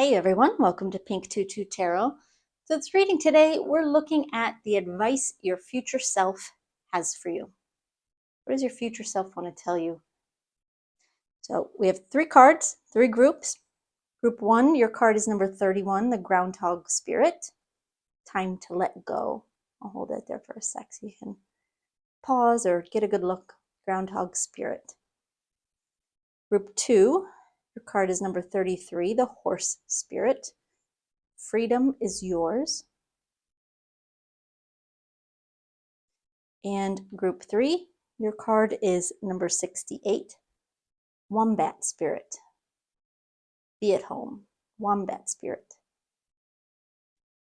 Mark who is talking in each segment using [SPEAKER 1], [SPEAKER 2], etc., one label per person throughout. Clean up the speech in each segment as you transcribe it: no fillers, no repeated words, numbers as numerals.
[SPEAKER 1] Hey everyone, welcome to Pink Tutu Tarot. So this reading today, we're looking at the advice your future self has for you. What does your future self want to tell you? So we have three cards, three groups. Group 1, your card is number 31, the Groundhog Spirit. Time to let go. I'll hold it there for a sec so you can pause or get a good look. Groundhog Spirit. Group 2, your card is number 33, the Horse Spirit. Freedom is yours. And group 3, your card is number 68, Wombat Spirit. Be at home, Wombat Spirit.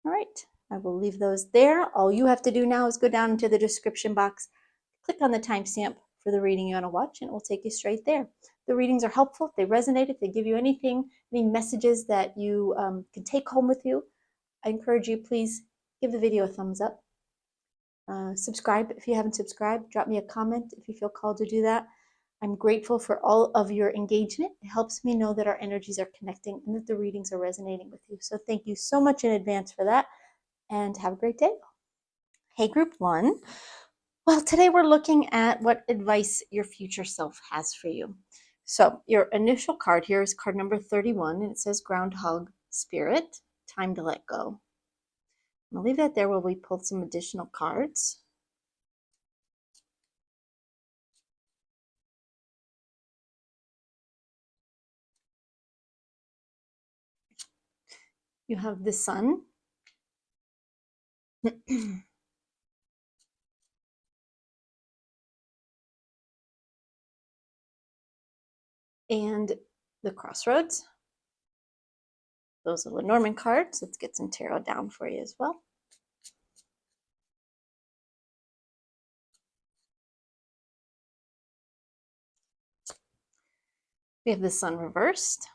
[SPEAKER 1] All right, I will leave those there. All you have to do now is go down into the description box, click on the timestamp for the reading you want to watch, and it will take you straight there. The readings are helpful. If they resonate, if they give you anything, any messages that you can take home with you, I encourage you, please give the video a thumbs up. Subscribe if you haven't subscribed. Drop me a comment if you feel called to do that. I'm grateful for all of your engagement. It helps me know that our energies are connecting and that the readings are resonating with you. So thank you so much in advance for that, and have a great day. Hey, group 1. Well, today we're looking at what advice your future self has for you. So your initial card here is card number 31, and it says Groundhog Spirit, time to let go. I'll leave that there while we pull some additional cards. You have the Sun. And the Crossroads. Those are the Norman cards. Let's get some tarot down for you as well. We have the Sun reversed.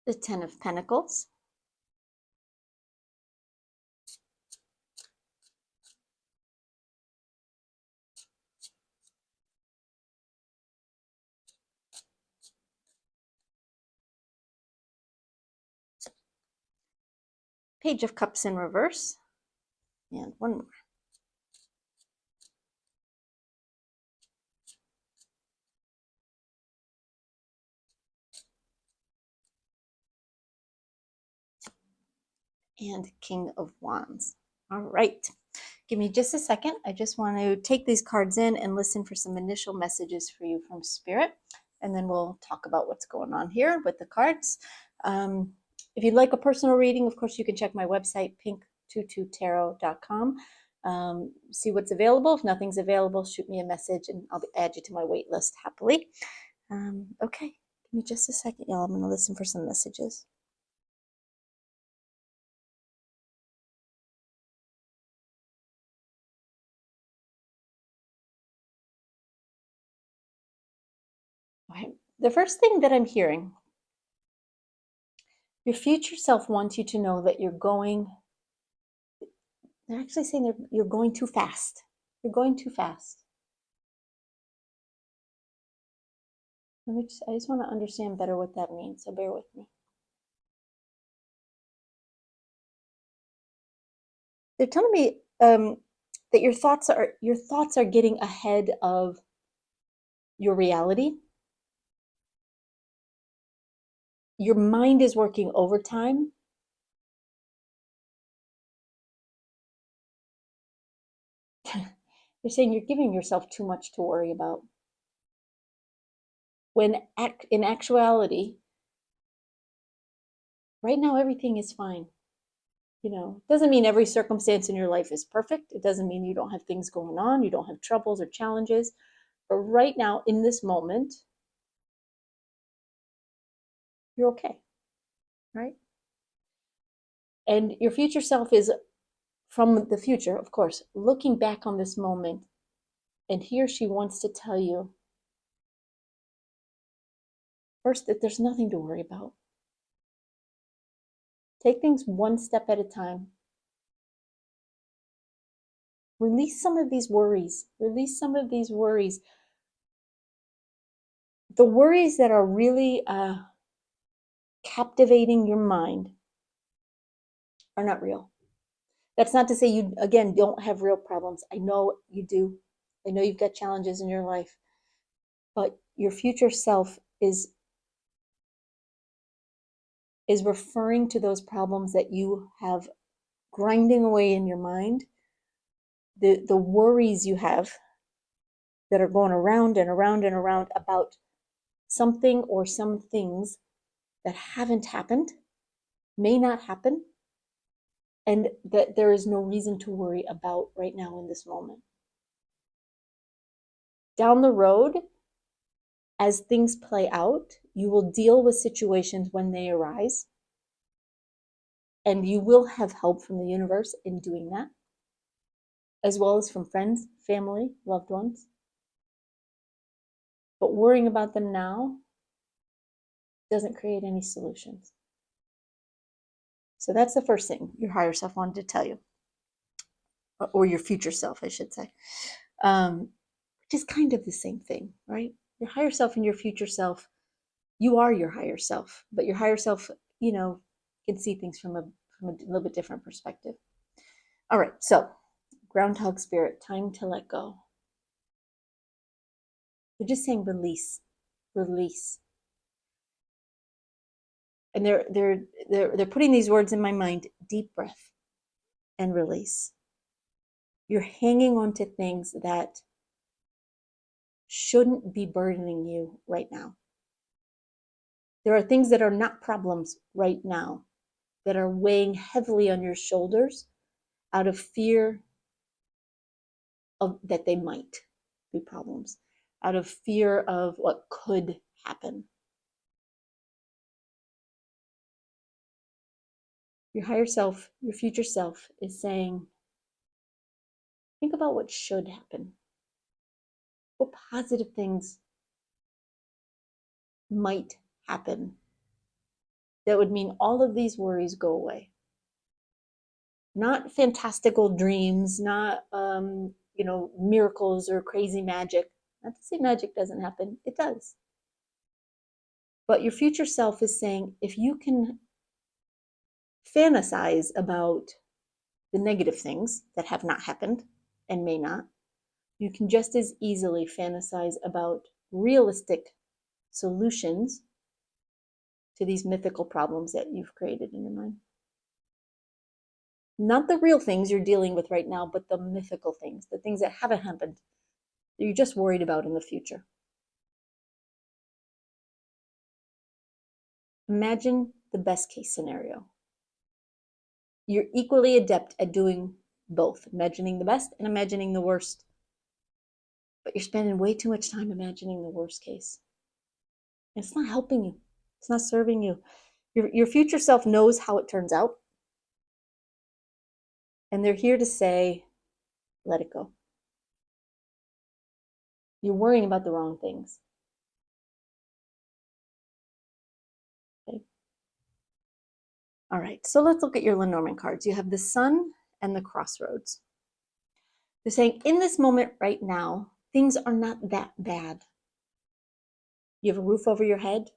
[SPEAKER 1] The Ten of Pentacles. Page of Cups in reverse. And one more. And King of Wands. All right. Give me just a second. I just want to take these cards in and listen for some initial messages for you from Spirit. And then we'll talk about what's going on here with the cards. If you'd like a personal reading, of course, you can check my website, pinktututarot.com. See what's available. If nothing's available, shoot me a message and I'll add you to my wait list happily. Okay, give me just a second, y'all. I'm going to listen for some messages. Okay. The first thing that I'm hearing, your future self wants you to know that you're actually saying you're going too fast. You're going too fast. I just want to understand better what that means, so bear with me. They're telling me that your thoughts are getting ahead of your reality. Your mind is working overtime. They're saying you're giving yourself too much to worry about. When in actuality, right now everything is fine. You know, it doesn't mean every circumstance in your life is perfect. It doesn't mean you don't have things going on, you don't have troubles or challenges. But right now, in this moment, you're okay, right? And your future self is, from the future, of course, looking back on this moment And he or she wants to tell you, first, that there's nothing to worry about. Take things one step at a time. Release some of these worries. Release some of these worries. The worries that are really captivating your mind are not real. That's not to say you, again, don't have real problems. I know you do. I know you've got challenges in your life. But your future self is referring to those problems that you have grinding away in your mind, the worries you have that are going around and around and around about something or some things that haven't happened, may not happen, and that there is no reason to worry about right now in this moment. Down the road, as things play out, you will deal with situations when they arise, and you will have help from the universe in doing that, as well as from friends, family, loved ones. But worrying about them now doesn't create any solutions. So that's the first thing your higher self wanted to tell you, or your future self, I should say, which is kind of the same thing, right? Your higher self and your future self, you are your higher self, but your higher self, can see things from a little bit different perspective. All right, so Groundhog spirit, time to let go. They're just saying release, release. And they're putting these words in my mind: deep breath and release. You're hanging on to things that shouldn't be burdening you right now. There are things that are not problems right now that are weighing heavily on your shoulders out of fear of that they might be problems, out of fear of what could happen. Your higher self, your future self, is saying, think about what should happen. What positive things might happen that would mean all of these worries go away. Not fantastical dreams, not miracles or crazy magic. Not to say magic doesn't happen, it does. But your future self is saying, if you can fantasize about the negative things that have not happened and may not, you can just as easily fantasize about realistic solutions to these mythical problems that you've created in your mind. Not the real things you're dealing with right now, but the mythical things, the things that haven't happened, that you're just worried about in the future. Imagine the best case scenario. You're equally adept at doing both, imagining the best and imagining the worst. But you're spending way too much time imagining the worst case. And it's not helping you. It's not serving you. Your future self knows how it turns out. And they're here to say, let it go. You're worrying about the wrong things. Okay. All right, so let's look at your Lenormand cards. You have the Sun and the Crossroads. They're saying, in this moment right now, things are not that bad. You have a roof over your head.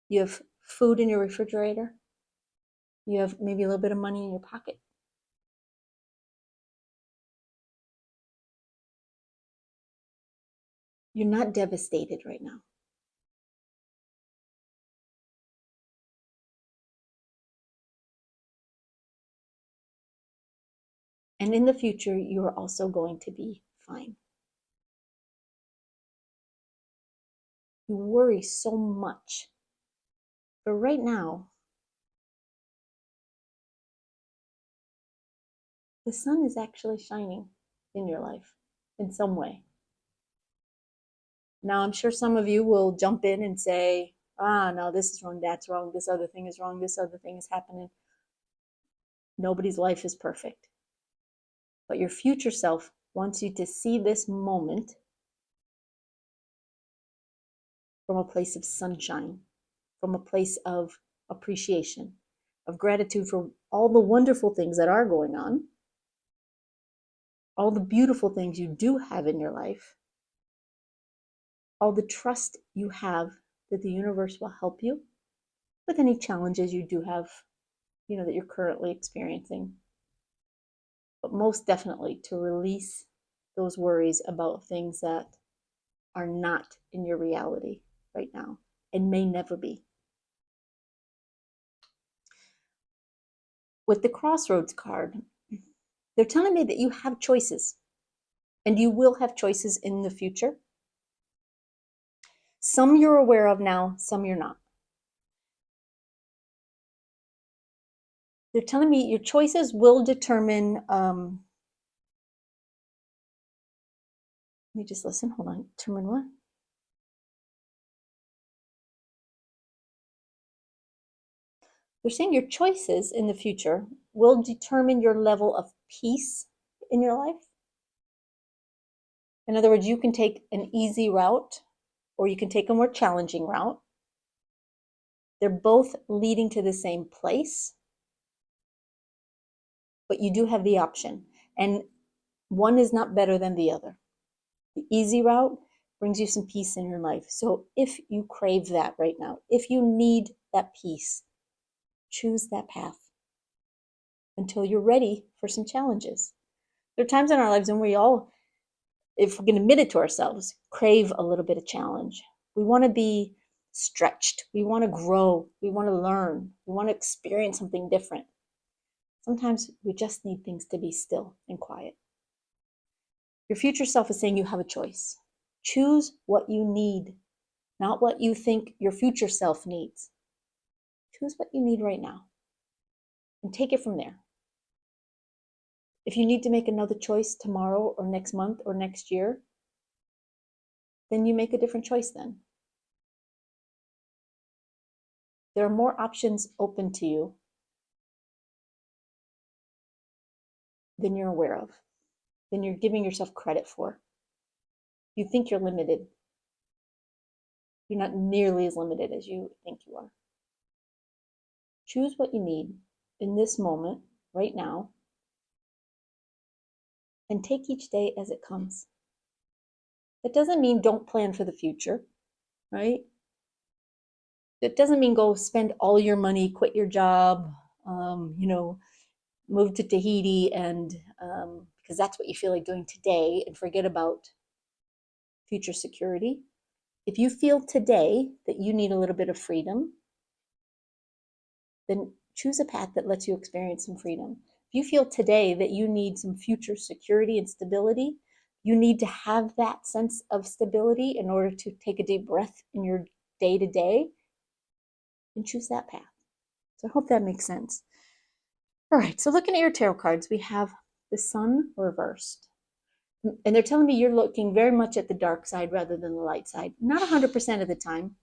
[SPEAKER 1] You have food in your refrigerator. You have maybe a little bit of money in your pocket. You're not devastated right now. And in the future, you are also going to be fine. You worry so much. But right now, the sun is actually shining in your life in some way. Now, I'm sure some of you will jump in and say, no, this is wrong, that's wrong, this other thing is wrong, this other thing is happening. Nobody's life is perfect. But your future self wants you to see this moment from a place of sunshine, from a place of appreciation, of gratitude for all the wonderful things that are going on, all the beautiful things you do have in your life, all the trust you have that the universe will help you with any challenges you do have, that you're currently experiencing. But most definitely to release those worries about things that are not in your reality right now and may never be. With the Crossroads card, they're telling me that you have choices and you will have choices in the future. Some you're aware of now, some you're not. They're telling me your choices will determine, let me just listen, hold on, determine what? They're saying your choices in the future will determine your level of peace in your life. In other words, you can take an easy route or you can take a more challenging route. They're both leading to the same place, but you do have the option. And one is not better than the other. The easy route brings you some peace in your life. So if you crave that right now, if you need that peace, choose that path until you're ready for some challenges. There are times in our lives when we all, if we're going to admit it to ourselves, crave a little bit of challenge. We want to be stretched. We want to grow. We want to learn. We want to experience something different. Sometimes we just need things to be still and quiet. Your future self is saying you have a choice. Choose what you need, not what you think your future self needs. Choose what you need right now and take it from there. If you need to make another choice tomorrow or next month or next year, then you make a different choice then. There are more options open to you than you're aware of, than you're giving yourself credit for. You think you're limited. You're not nearly as limited as you think you are. Choose what you need in this moment, right now, and take each day as it comes. That doesn't mean don't plan for the future, right? It doesn't mean go spend all your money, quit your job, move to Tahiti and because that's what you feel like doing today and forget about future security. If you feel today that you need a little bit of freedom, then choose a path that lets you experience some freedom. If you feel today that you need some future security and stability, you need to have that sense of stability in order to take a deep breath in your day to day, and choose that path. So I hope that makes sense. All right, so looking at your tarot cards, we have the Sun reversed. And they're telling me you're looking very much at the dark side rather than the light side. Not 100% of the time,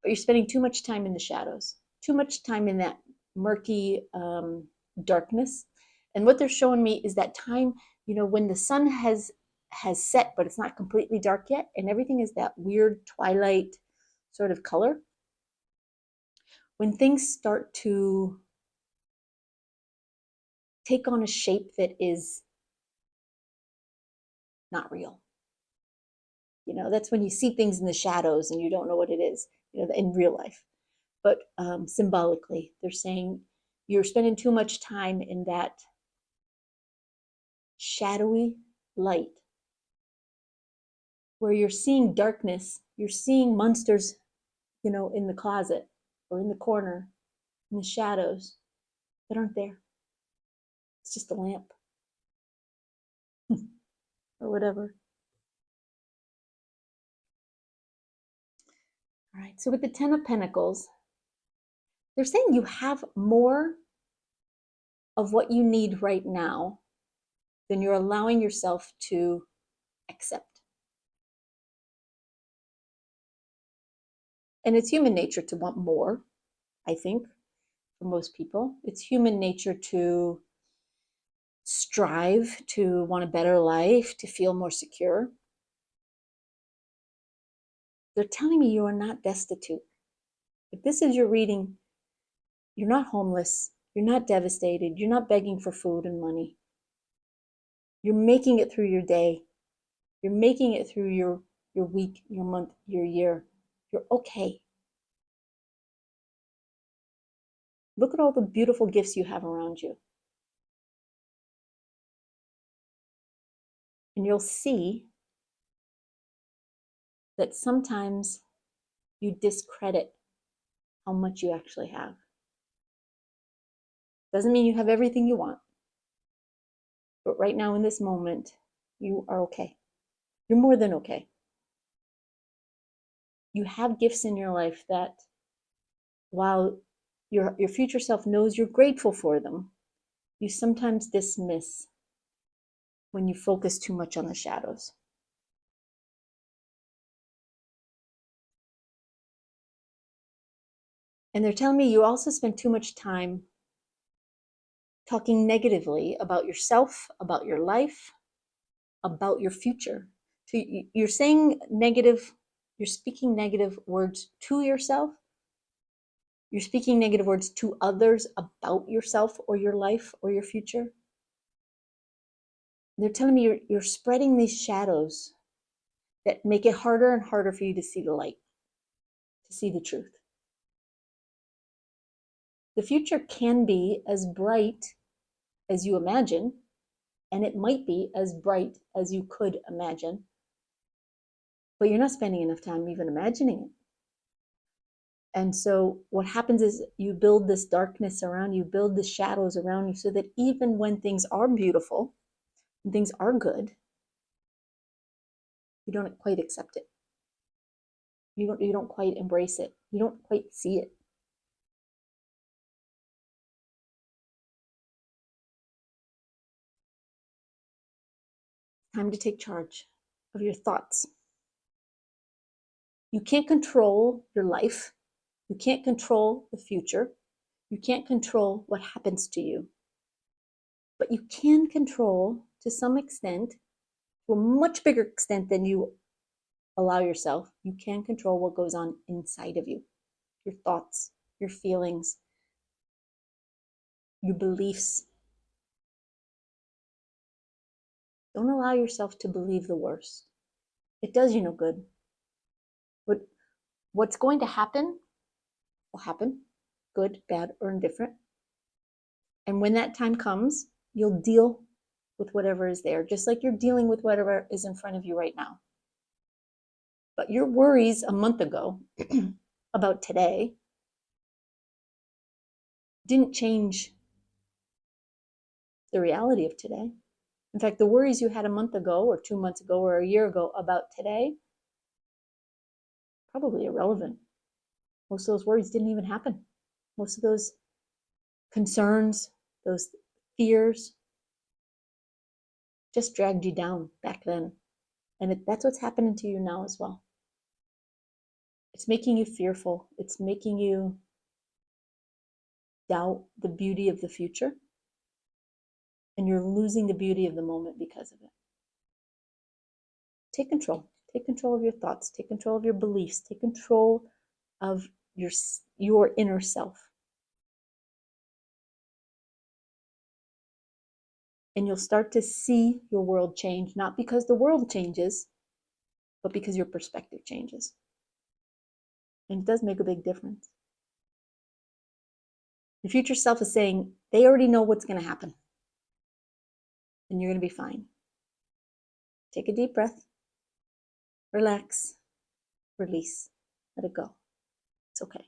[SPEAKER 1] but you're spending too much time in the shadows, too much time in that murky darkness. And what they're showing me is that time, when the sun has set, but it's not completely dark yet, and everything is that weird twilight sort of color. When things start to take on a shape that is not real. That's when you see things in the shadows and you don't know what it is, in real life. But symbolically, they're saying you're spending too much time in that shadowy light where you're seeing darkness, you're seeing monsters, in the closet or in the corner, in the shadows that aren't there. It's just a lamp or whatever. All right, so with the Ten of Pentacles, they're saying you have more of what you need right now than you're allowing yourself to accept. And it's human nature to want more, I think, for most people. It's human nature to strive to want a better life, to feel more secure. They're telling me you are not destitute. If this is your reading, you're not homeless, you're not devastated, you're not begging for food and money. You're making it through your day. You're making it through your week, your month, your year. You're okay. Look at all the beautiful gifts you have around you. And you'll see that sometimes you discredit how much you actually have. Doesn't mean you have everything you want. But right now in this moment, you are okay. You're more than okay. You have gifts in your life that, while your future self knows you're grateful for them, you sometimes dismiss when you focus too much on the shadows. And they're telling me you also spend too much time talking negatively about yourself, about your life, about your future. So you're saying negative, you're speaking negative words to yourself. You're speaking negative words to others about yourself or your life or your future. They're telling me you're spreading these shadows that make it harder and harder for you to see the light, to see the truth. The future can be as bright as you imagine, and it might be as bright as you could imagine, but you're not spending enough time even imagining it. And so what happens is you build this darkness around you, build the shadows around you, so that even when things are beautiful and things are good, you don't quite accept it. You don't quite embrace it. You don't quite see it. Time to take charge of your thoughts. You can't control your life. You can't control the future. You can't control what happens to you. But you can control, to some extent, to a much bigger extent than you allow yourself, you can control what goes on inside of you. Your thoughts, your feelings, your beliefs. Don't allow yourself to believe the worst. It does you no good. What's going to happen will happen, good, bad, or indifferent. And when that time comes, you'll deal with whatever is there, just like you're dealing with whatever is in front of you right now. But your worries a month ago about today didn't change the reality of today. In fact, the worries you had a month ago or 2 months ago or a year ago about today, probably irrelevant. Most of those worries didn't even happen. Most of those concerns, those fears, just dragged you down back then. And that's what's happening to you now as well. It's making you fearful. It's making you doubt the beauty of the future. And you're losing the beauty of the moment because of it. Take control. Take control of your thoughts. Take control of your beliefs. Take control of your inner self. And you'll start to see your world change, not because the world changes, but because your perspective changes. And it does make a big difference. Your future self is saying, they already know what's going to happen. And you're going to be fine. Take a deep breath. Relax. Release. Let it go. It's okay.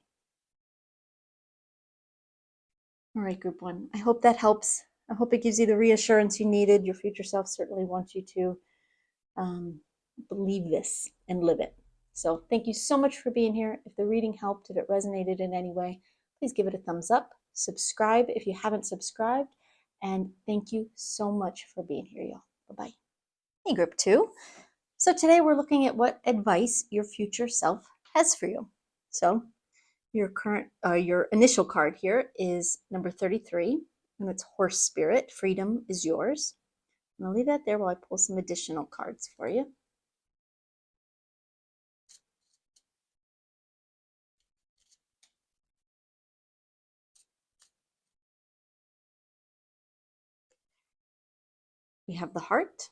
[SPEAKER 1] All right, group one. I hope that helps. I hope it gives you the reassurance you needed. Your future self certainly wants you to believe this and live it. So thank you so much for being here. If the reading helped, if it resonated in any way, please give it a thumbs up. Subscribe if you haven't subscribed. And thank you so much for being here, y'all. Bye-bye. Hey, group two. So today we're looking at what advice your future self has for you. So your initial card here is number 33. and it's horse spirit. Freedom is yours. And I'll leave that there while I pull some additional cards for you. We have the heart.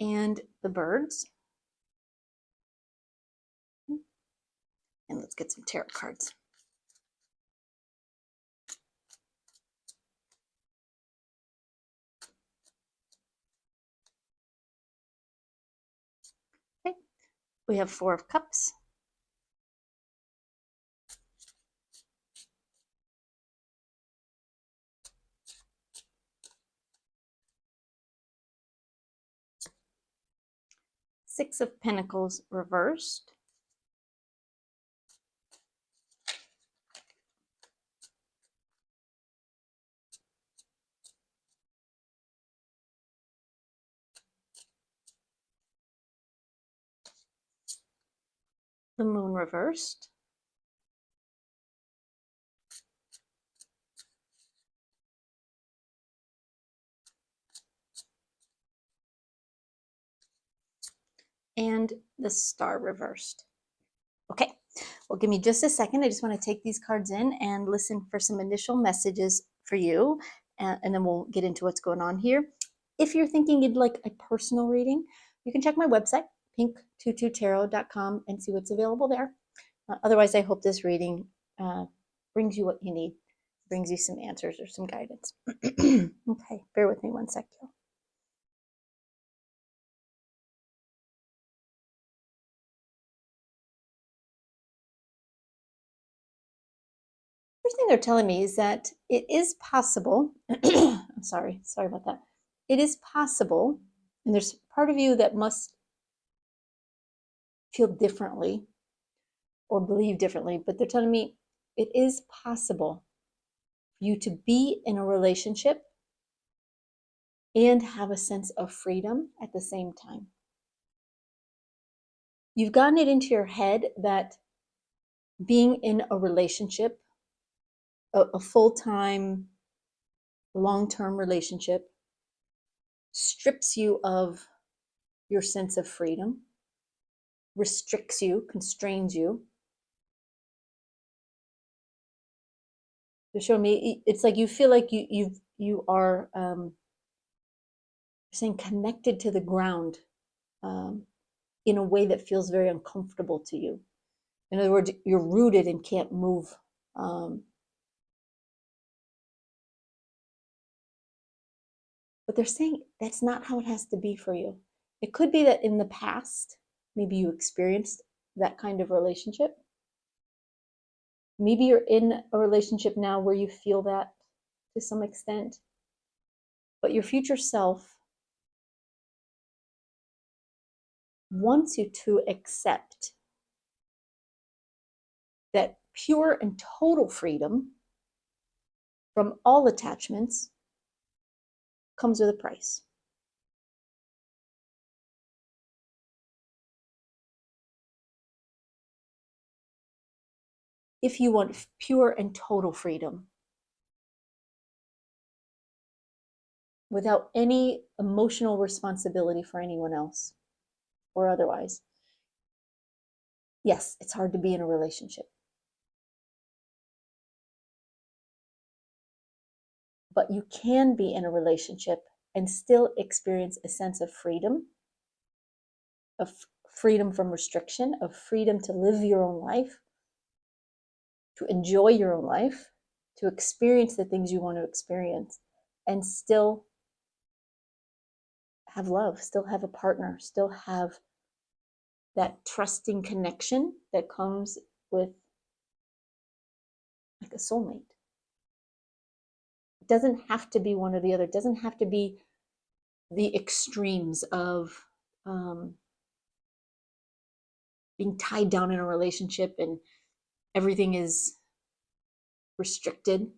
[SPEAKER 1] And the birds. And let's get some tarot cards. Okay, we have 4 of Cups. Six of Pentacles reversed. The Moon reversed. And the Star reversed. Okay, well, give me just a second. I just want to take these cards in and listen for some initial messages for you, and then we'll get into what's going on here. If you're thinking you'd like a personal reading, you can check my website, pink22tarot.com, and see what's available there. Otherwise, I hope this reading brings you what you need, brings you some answers or some guidance. Okay, bear with me one second. First thing they're telling me is that it is possible. I'm sorry about that. It is possible, and there's part of you that must feel differently or believe differently, but they're telling me it is possible for you to be in a relationship and have a sense of freedom at the same time. You've gotten it into your head that being in a relationship, a full-time, long-term relationship, strips you of your sense of freedom, restricts you, constrains you. They're showing me it's like you feel like you are saying connected to the ground in a way that feels very uncomfortable to you. In other words, you're rooted and can't move. But they're saying that's not how it has to be for you. It could be that in the past, maybe you experienced that kind of relationship. Maybe you're in a relationship now where you feel that to some extent. But your future self wants you to accept that pure and total freedom from all attachments comes with a price. If you want pure and total freedom without any emotional responsibility for anyone else or otherwise, yes, it's hard to be in a relationship. But you can be in a relationship and still experience a sense of freedom from restriction, of freedom to live your own life, to enjoy your own life, to experience the things you want to experience, and still have love, still have a partner, still have that trusting connection that comes with like a soulmate. It doesn't have to be one or the other. It doesn't have to be the extremes of being tied down in a relationship and everything is restricted.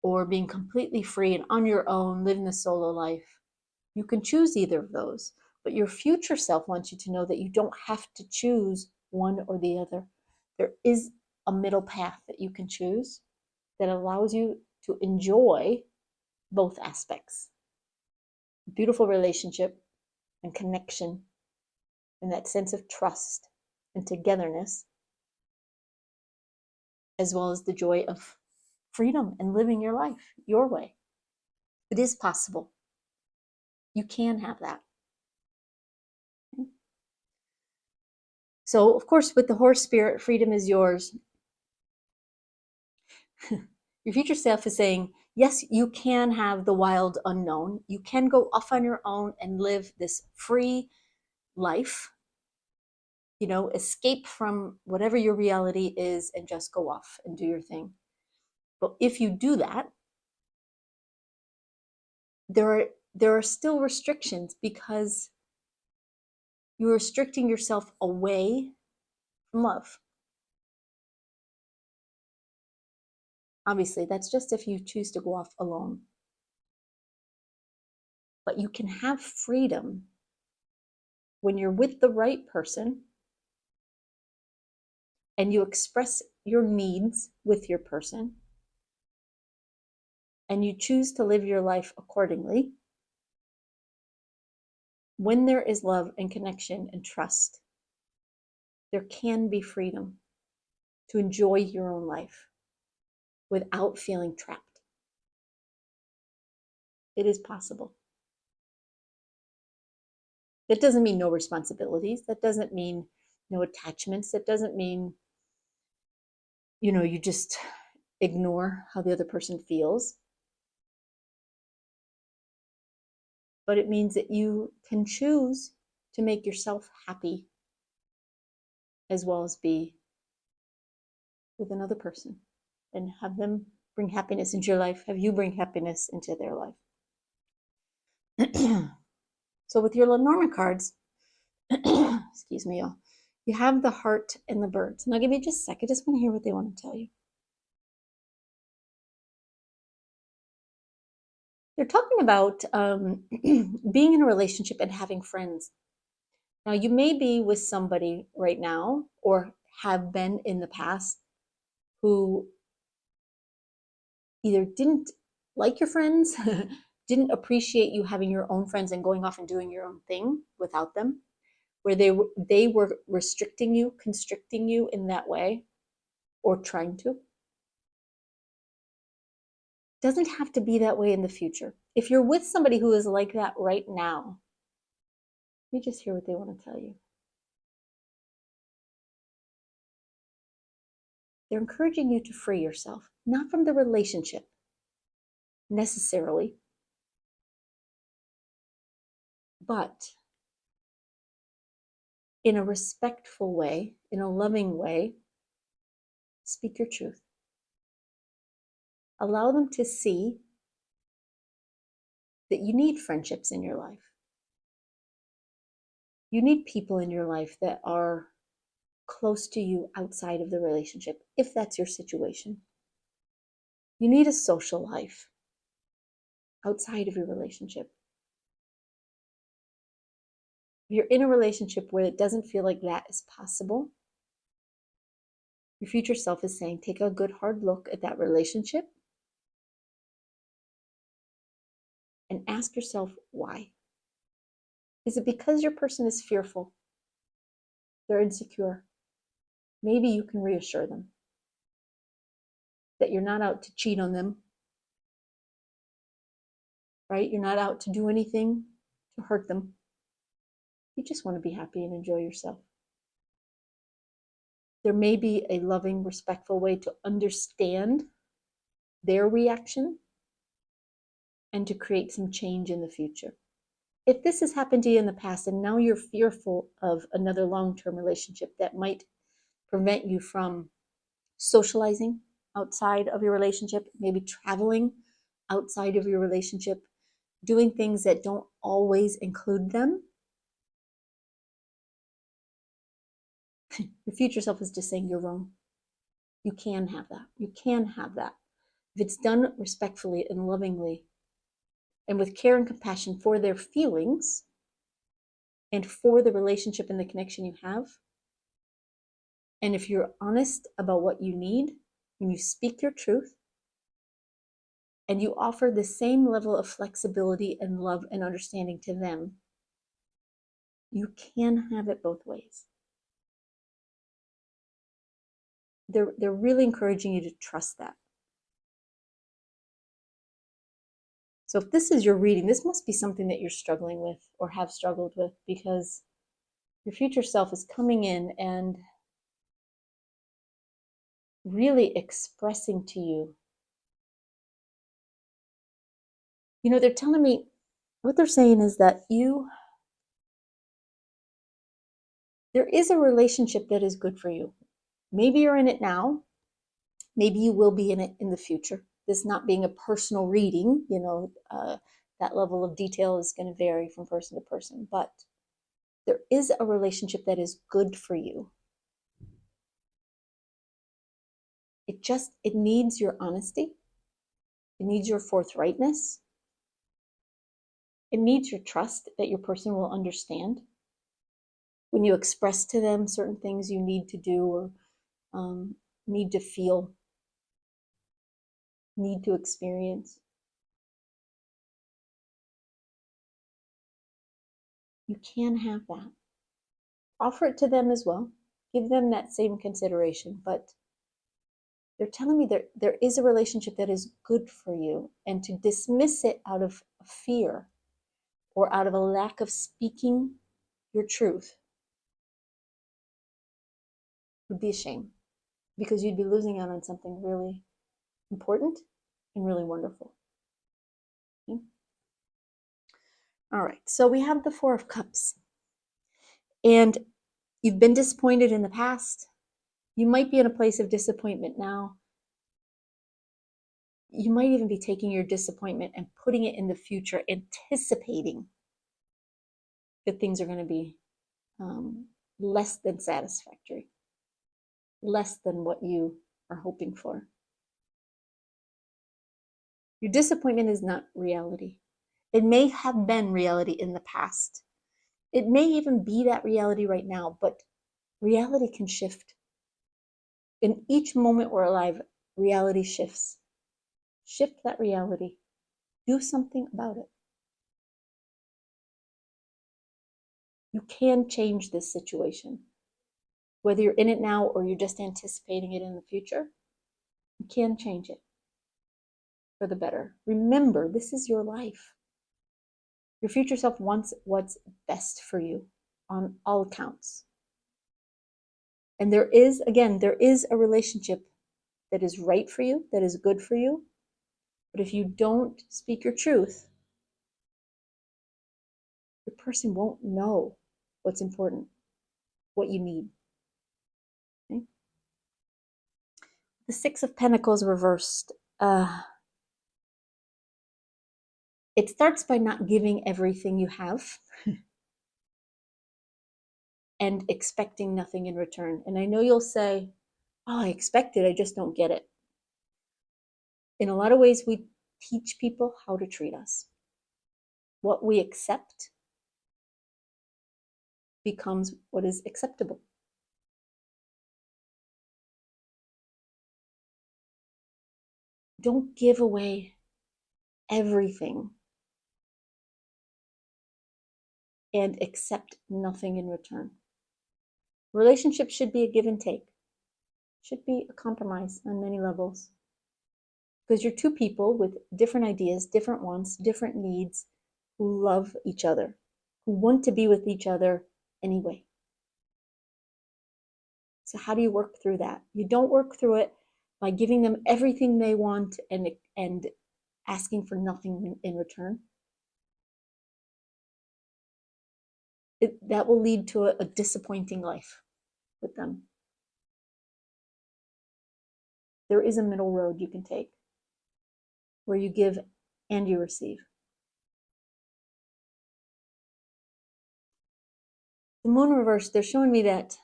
[SPEAKER 1] or being completely free and on your own, living the solo life. You can choose either of those, but your future self wants you to know that you don't have to choose one or the other. There is a middle path that you can choose that allows you to enjoy both aspects. Beautiful relationship and connection and that sense of trust and togetherness, as well as the joy of freedom and living your life your way. It is possible. You can have that. So, of course, with the horse spirit, freedom is yours. Your future self is saying, yes, you can have the wild unknown. You can go off on your own and live this free life, escape from whatever your reality is and just go off and do your thing. But if you do that, there are still restrictions because you're restricting yourself away from love. Obviously, that's just if you choose to go off alone. But you can have freedom when you're with the right person and you express your needs with your person and you choose to live your life accordingly. When there is love and connection and trust, there can be freedom to enjoy your own life without feeling trapped. It is possible. That doesn't mean no responsibilities. That doesn't mean no attachments. That doesn't mean, you just ignore how the other person feels. But it means that you can choose to make yourself happy as well as be with another person and have them bring happiness into your life, have you bring happiness into their life. So with your Lenormand cards, excuse me, y'all, you have the heart and the birds. Now give me just a second. I just want to hear what they want to tell you. They're talking about being in a relationship and having friends. Now, you may be with somebody right now or have been in the past who either didn't like your friends, didn't appreciate you having your own friends and going off and doing your own thing without them, where they were restricting you, constricting you in that way, or trying to. Doesn't have to be that way in the future. If you're with somebody who is like that right now, let me just hear what they want to tell you. They're encouraging you to free yourself, not from the relationship necessarily, but in a respectful way, in a loving way, speak your truth. Allow them to see that you need friendships in your life. You need people in your life that are close to you outside of the relationship, if that's your situation. You need a social life outside of your relationship. If you're in a relationship where it doesn't feel like that is possible, your future self is saying, take a good hard look at that relationship and ask yourself why. Is it because your person is fearful? They're insecure? Maybe you can reassure them that you're not out to cheat on them, right? You're not out to do anything to hurt them. You just want to be happy and enjoy yourself. There may be a loving, respectful way to understand their reaction and to create some change in the future. If this has happened to you in the past and now you're fearful of another long-term relationship that might prevent you from socializing outside of your relationship, maybe traveling outside of your relationship, doing things that don't always include them, your future self is just saying you're wrong. You can have that. You can have that. if it's done respectfully and lovingly and with care and compassion for their feelings and for the relationship and the connection you have, and if you're honest about what you need and you speak your truth and you offer the same level of flexibility and love and understanding to them, you can have it both ways. They're really encouraging you to trust that. So if this is your reading, this must be something that you're struggling with or have struggled with, because your future self is coming in and really expressing to you. You know, they're telling me, what they're saying is that there is a relationship that is good for you. Maybe you're in it now. Maybe you will be in it in the future. This not being a personal reading, that level of detail is going to vary from person to person, but there is a relationship that is good for you. It needs your honesty. It needs your forthrightness. It needs your trust that your person will understand when you express to them certain things you need to do or need to feel, need to experience. You can have that. Offer it to them as well. Give them that same consideration, but they're telling me there is a relationship that is good for you, and to dismiss it out of fear or out of a lack of speaking your truth would be a shame, because you'd be losing out on something really important and really wonderful. Okay? All right, so we have the Four of Cups, and you've been disappointed in the past. You might be in a place of disappointment now. You might even be taking your disappointment and putting it in the future, anticipating that things are going to be less than satisfactory, less than what you are hoping for. Your disappointment is not reality. It may have been reality in the past. It may even be that reality right now, but reality can shift. In each moment we're alive, reality shifts. Shift that reality. Do something about it. You can change this situation. Whether you're in it now or you're just anticipating it in the future, you can change it for the better. Remember, this is your life. Your future self wants what's best for you on all accounts. And there is a relationship that is right for you, that is good for you. But if you don't speak your truth, the person won't know what's important, what you need. Okay? The Six of Pentacles reversed. It starts by not giving everything you have and expecting nothing in return. And I know you'll say, oh, I expect it, I just don't get it. In a lot of ways, we teach people how to treat us. What we accept becomes what is acceptable. Don't give away everything and accept nothing in return. Relationships should be a give and take. Should be a compromise on many levels. Because you're two people with different ideas, different wants, different needs, who love each other, who want to be with each other anyway. So how do you work through that? You don't work through it by giving them everything they want and asking for nothing in return. That will lead to a disappointing life with them. There is a middle road you can take where you give and you receive. The moon reverse, they're showing me that,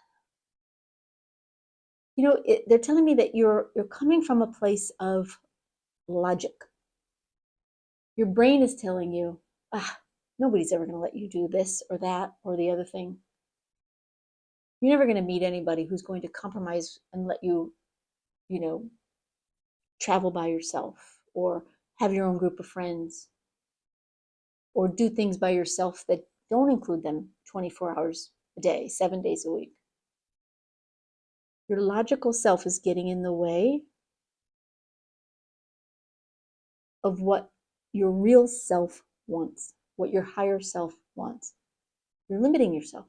[SPEAKER 1] they're telling me that you're coming from a place of logic. Your brain is telling you, nobody's ever going to let you do this or that or the other thing. You're never going to meet anybody who's going to compromise and let you, travel by yourself or have your own group of friends or do things by yourself that don't include them 24 hours a day, 7 days a week. Your logical self is getting in the way of what your real self wants, what your higher self wants. You're limiting yourself.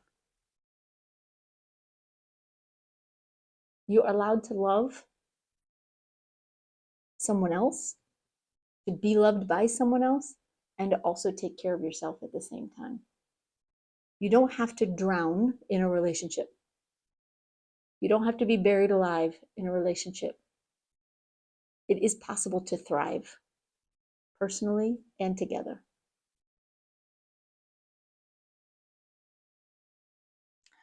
[SPEAKER 1] You are allowed to love someone else, to be loved by someone else, and to also take care of yourself at the same time. You don't have to drown in a relationship. You don't have to be buried alive in a relationship. It is possible to thrive personally and together.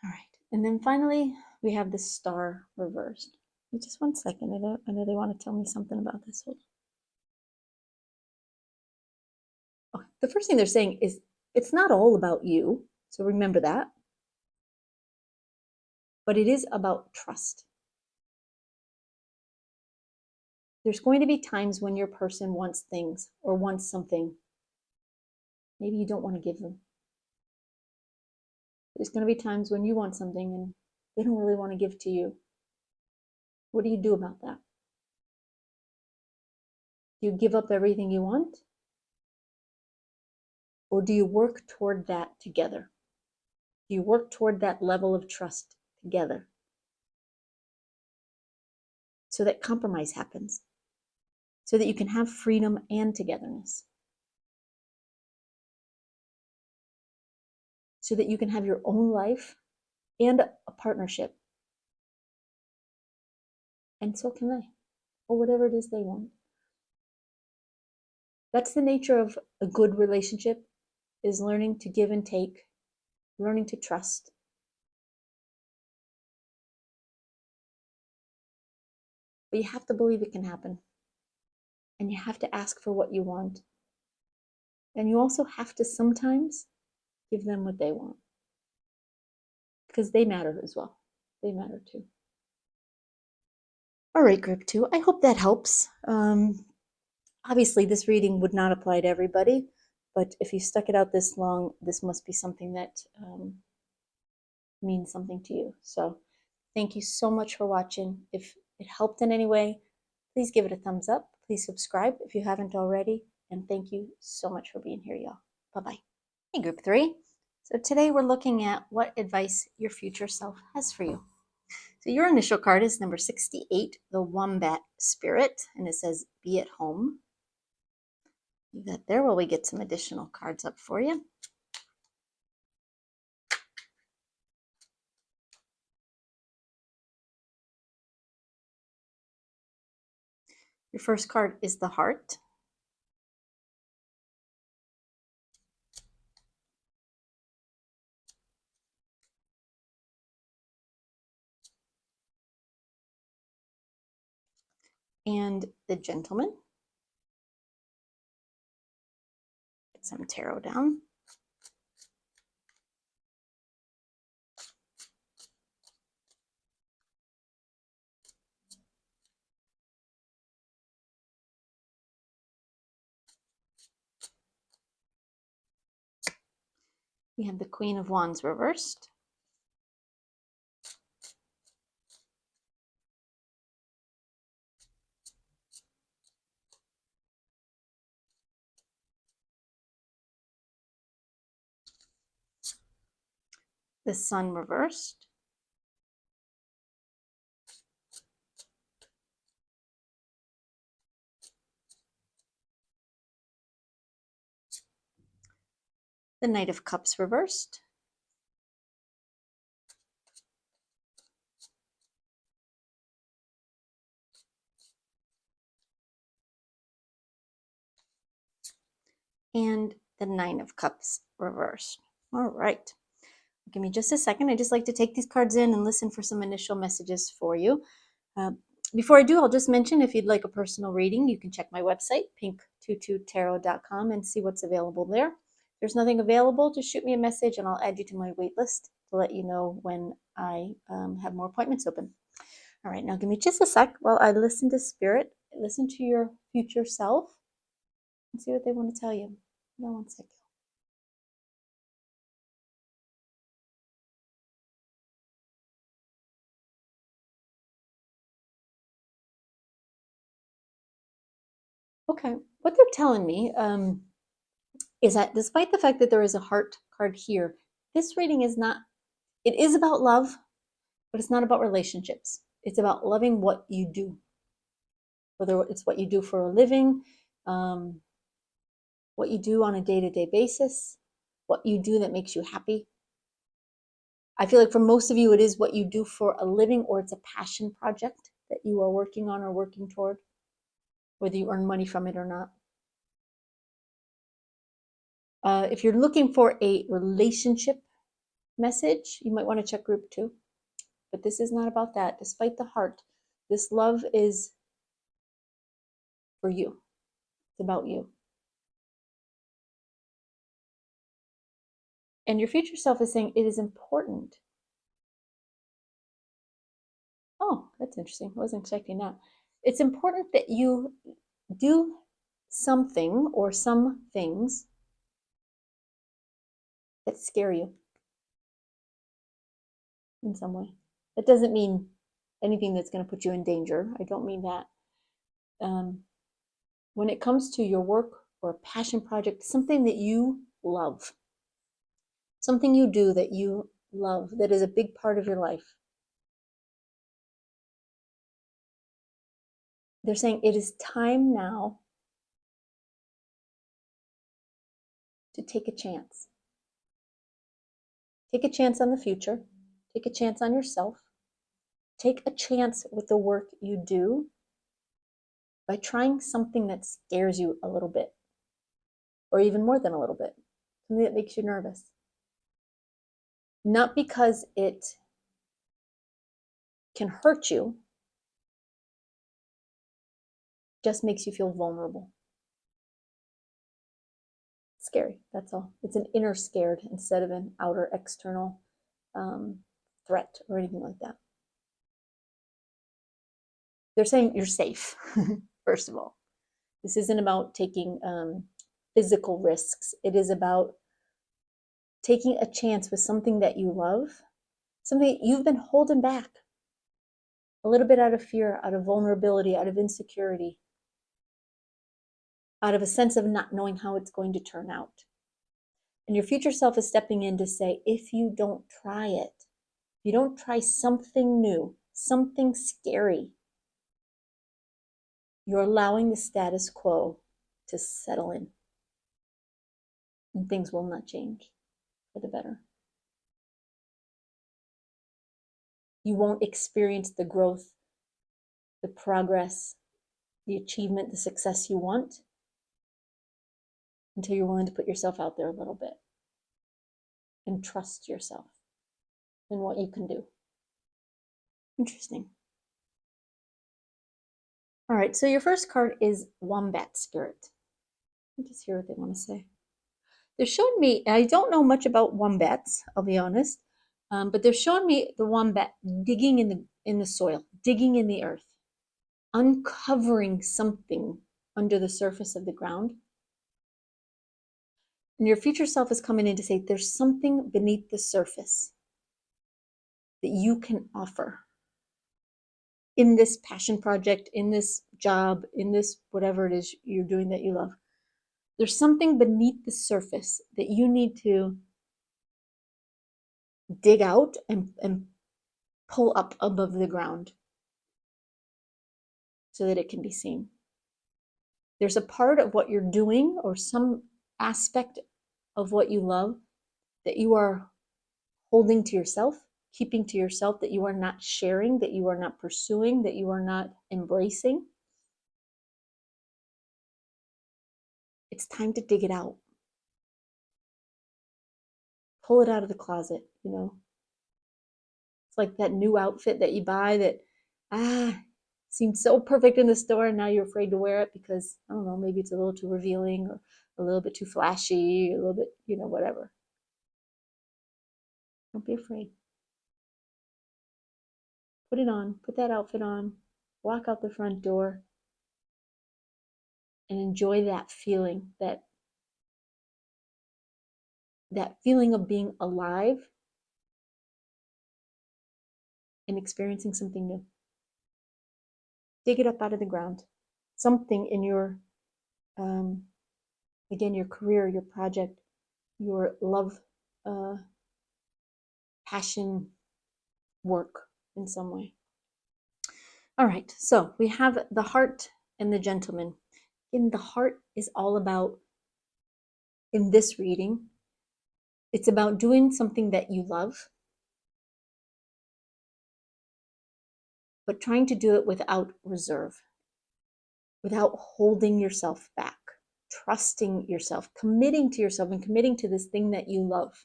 [SPEAKER 1] All right. And then finally, we have the star reversed. Just 1 second. I know they want to tell me something about this. Hold on. Okay. The first thing they're saying is it's not all about you. So remember that. But it is about trust. There's going to be times when your person wants things or wants something. Maybe you don't want to give them. There's going to be times when you want something and they don't really want to give to you. What do you do about that? Do you give up everything you want? Or do you work toward that together? Do you work toward that level of trust together? So that compromise happens. So that you can have freedom and togetherness. So that you can have your own life and a partnership. And so can they, or whatever it is they want. That's the nature of a good relationship, is learning to give and take, learning to trust. But you have to believe it can happen. And you have to ask for what you want. And you also have to sometimes give them what they want. Because they matter as well. They matter too. All right, group 2, I hope that helps. Obviously, this reading would not apply to everybody, but if you stuck it out this long, this must be something that means something to you. So thank you so much for watching. If it helped in any way, please give it a thumbs up. Please subscribe if you haven't already. And thank you so much for being here, y'all. Bye-bye. Hey, group 3. So today we're looking at what advice your future self has for you. So your initial card is number 68, the Wombat Spirit, and it says, be at home. Leave that there while we get some additional cards up for you. Your first card is the Heart. And the Gentleman. Get some tarot down. We have the Queen of Wands reversed. The Sun reversed. The Knight of Cups reversed. And the Nine of Cups reversed. All right. Give me just a second. I just like to take these cards in and listen for some initial messages for you. Before I do, I'll just mention if you'd like a personal reading, you can check my website, pink22tarot.com, and see what's available there. If there's nothing available, just shoot me a message and I'll add you to my wait list to let you know when I have more appointments open. All right, now give me just a sec while I listen to Spirit, listen to your future self, and see what they want to tell you. Hold on one second. Okay, what they're telling me is that despite the fact that there is a heart card here, this reading is not, it is about love, but it's not about relationships. It's about loving what you do, whether it's what you do for a living, what you do on a day-to-day basis, what you do that makes you happy. I feel like for most of you, it is what you do for a living, or it's a passion project that you are working on or working toward, whether you earn money from it or not. If you're looking for a relationship message, you might want to check group 2. But this is not about that. Despite the heart, this love is for you. It's about you. And your future self is saying it is important. Oh, that's interesting. I wasn't expecting that. It's important that you do something or some things that scare you in some way. That doesn't mean anything that's going to put you in danger. I don't mean that. When it comes to your work or a passion project, something that you love, something you do that you love, that is a big part of your life, they're saying it is time now to take a chance. Take a chance on the future. Take a chance on yourself. Take a chance with the work you do by trying something that scares you a little bit, or even more than a little bit, something that makes you nervous. Not because it can hurt you, just makes you feel vulnerable. Scary, that's all. It's an inner scared instead of an outer external threat or anything like that. They're saying you're safe, first of all. This isn't about taking physical risks. It is about taking a chance with something that you love, something you've been holding back a little bit out of fear, out of vulnerability, out of insecurity, out of a sense of not knowing how it's going to turn out. And your future self is stepping in to say, if you don't try it, if you don't try something new, something scary, you're allowing the status quo to settle in. And things will not change for the better. You won't experience the growth, the progress, the achievement, the success you want until you're willing to put yourself out there a little bit and trust yourself in what you can do. Interesting. All right, so your first card is Wombat Spirit. Let me just hear what they want to say. They're showing me, I don't know much about wombats, I'll be honest, but they're showing me the wombat digging in the soil, digging in the earth, uncovering something under the surface of the ground. And your future self is coming in to say there's something beneath the surface that you can offer in this passion project, in this job, in this whatever it is you're doing that you love. There's something beneath the surface that you need to dig out and pull up above the ground so that it can be seen. There's a part of what you're doing or some aspect of what you love that you are holding to yourself, keeping to yourself, that you are not sharing, that you are not pursuing, that you are not embracing. It's time to dig it out. Pull it out of the closet, It's like that new outfit that you buy that, seemed so perfect in the store, and now you're afraid to wear it because, I don't know, maybe it's a little too revealing or a little bit too flashy, a little bit, whatever. Don't be afraid. Put it on, put that outfit on, walk out the front door, and enjoy that feeling, that feeling of being alive and experiencing something new. Dig it up out of the ground. Something in your, again, your career, your project, your love, passion, work in some way. All right, so we have the heart and the gentleman. And the heart is all about, in this reading, it's about doing something that you love, but trying to do it without reserve, without holding yourself back, trusting yourself, committing to yourself, and committing to this thing that you love.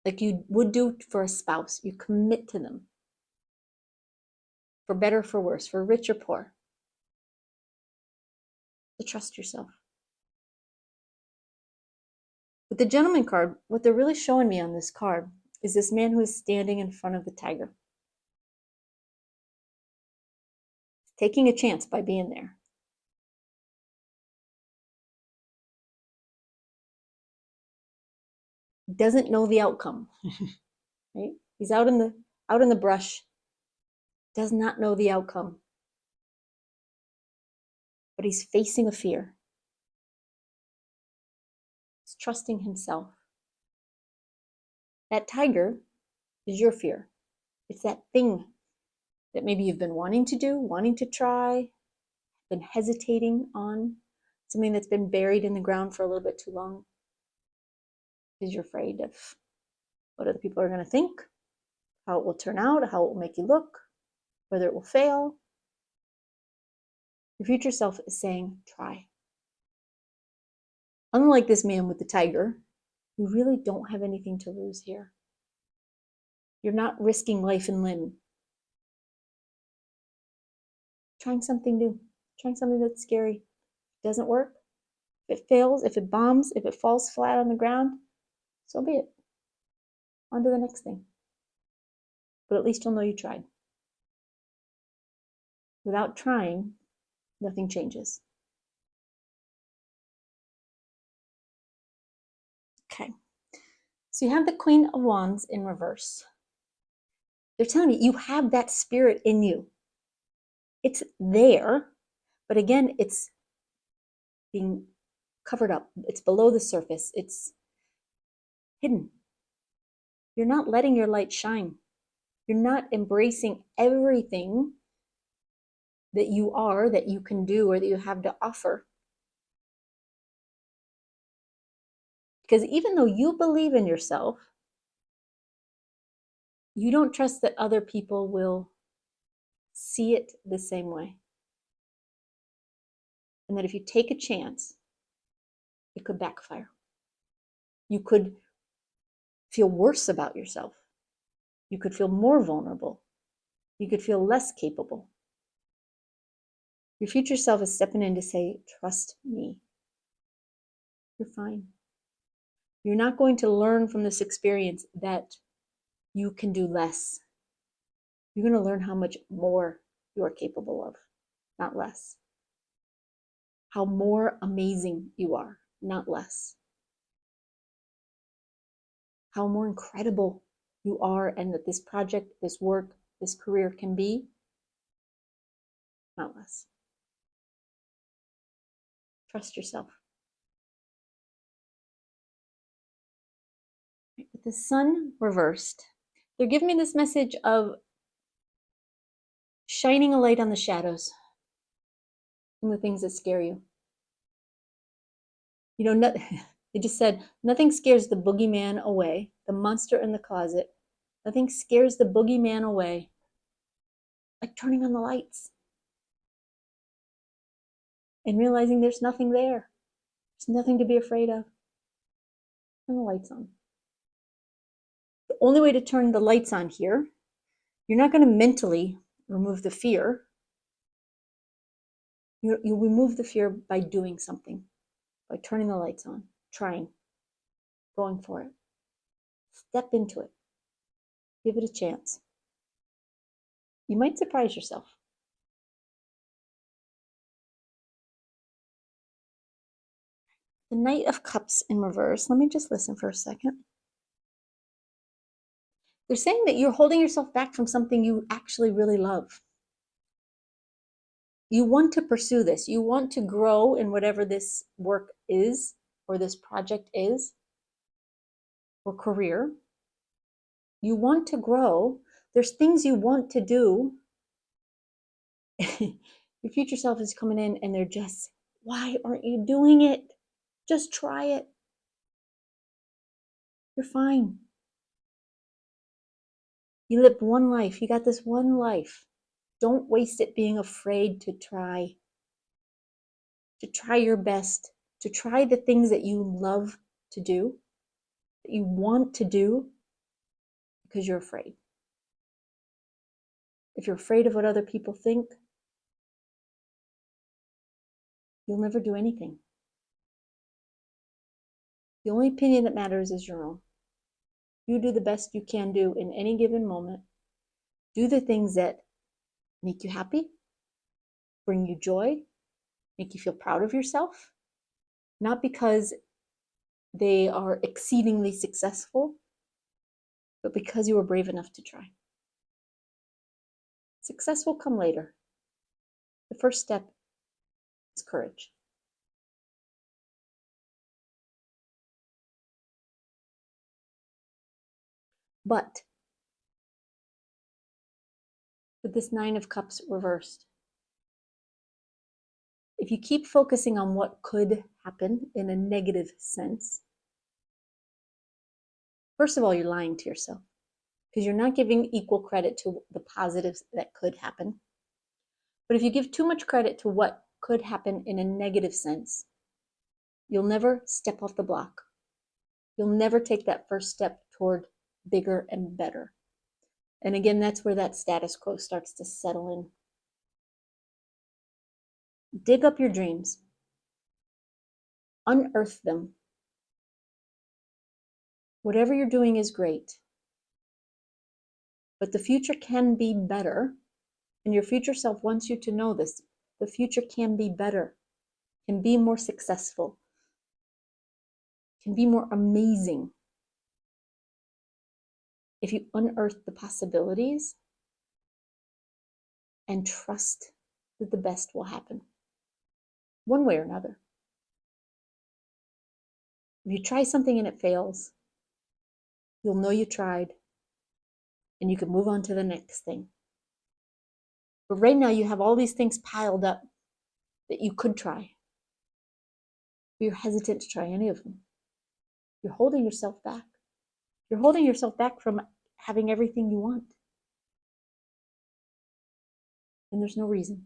[SPEAKER 1] Like you would do for a spouse, you commit to them. For better, for worse, for rich or poor. To trust yourself. With the gentleman card, what they're really showing me on this card is this man who is standing in front of the tiger. Taking a chance by being there. Doesn't know the outcome. Right? He's out in the brush. Does not know the outcome. But he's facing a fear. He's trusting himself. That tiger is your fear. It's that thing that maybe you've been wanting to do, wanting to try, been hesitating on, something that's been buried in the ground for a little bit too long. Because you're afraid of what other people are going to think, how it will turn out, how it will make you look, whether it will fail. Your future self is saying, try. Unlike this man with the tiger, you really don't have anything to lose here. You're not risking life and limb. Trying something new. Trying something that's scary. If it doesn't work, if it fails, if it bombs, if it falls flat on the ground, so be it. On to the next thing. But at least you'll know you tried. Without trying, nothing changes. Okay. So you have the Queen of Wands in reverse. They're telling you have that spirit in you. It's there, but again, it's being covered up. It's below the surface. It's hidden. You're not letting your light shine. You're not embracing everything that you are, that you can do, or that you have to offer. Because even though you believe in yourself, you don't trust that other people will see it the same way. And that if you take a chance, it could backfire. You could feel worse about yourself. You could feel more vulnerable. You could feel less capable. Your future self is stepping in to say, trust me. You're fine. You're not going to learn from this experience that you can do less. You're going to learn how much more you are capable of, not less. How more amazing you are, not less. How more incredible you are, and that this project, this work, this career can be, not less. Trust yourself. With the sun reversed, they're giving me this message of shining a light on the shadows and the things that scare you. They just said, nothing scares the boogeyman away, the monster in the closet. Nothing scares the boogeyman away like turning on the lights and realizing there's nothing there. There's nothing to be afraid of. Turn the lights on. The only way to turn the lights on here, you're not going to mentally remove the fear. You remove the fear by doing something, by turning the lights on, trying, going for it. Step into it. Give it a chance. You might surprise yourself. The Knight of Cups in reverse. Let me just listen for a second. They're saying that you're holding yourself back from something you actually really love. You want to pursue this. You want to grow in whatever this work is, or this project is, or career. You want to grow. There's things you want to do. Your future self is coming in and they're just, why aren't you doing it? Just try it. You're fine. You live one life. You got this one life. Don't waste it being afraid to try your best, to try the things that you love to do, that you want to do, because you're afraid. If you're afraid of what other people think, you'll never do anything. The only opinion that matters is your own. You do the best you can do in any given moment. Do the things that make you happy, bring you joy, make you feel proud of yourself, not because they are exceedingly successful, but because you were brave enough to try. Success will come later. The first step is courage. But with this Nine of Cups reversed, if you keep focusing on what could happen in a negative sense, first of all, you're lying to yourself, because you're not giving equal credit to the positives that could happen. But if you give too much credit to what could happen in a negative sense, you'll never step off the block. You'll never take that first step toward bigger and better. And again, that's where that status quo starts to settle in. Dig up your dreams. Unearth them. Whatever you're doing is great. But the future can be better. And your future self wants you to know this. The future can be better, can be more successful, can be more amazing if you unearth the possibilities and trust that the best will happen, one way or another. If you try something and it fails, you'll know you tried, and you can move on to the next thing. But right now, you have all these things piled up that you could try, but you're hesitant to try any of them. You're holding yourself back. You're holding yourself back from having everything you want. And there's no reason.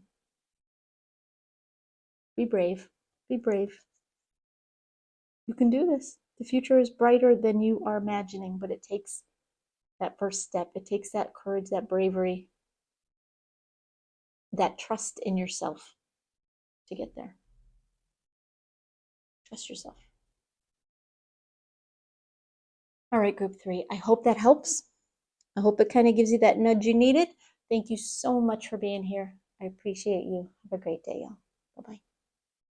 [SPEAKER 1] Be brave. Be brave. You can do this. The future is brighter than you are imagining, but it takes that first step. It takes that courage, that bravery, that trust in yourself to get there. Trust yourself. All right, group 3. I hope that helps. I hope it kind of gives you that nudge you needed. Thank you so much for being here. I appreciate you. Have a great day, y'all. Bye-bye.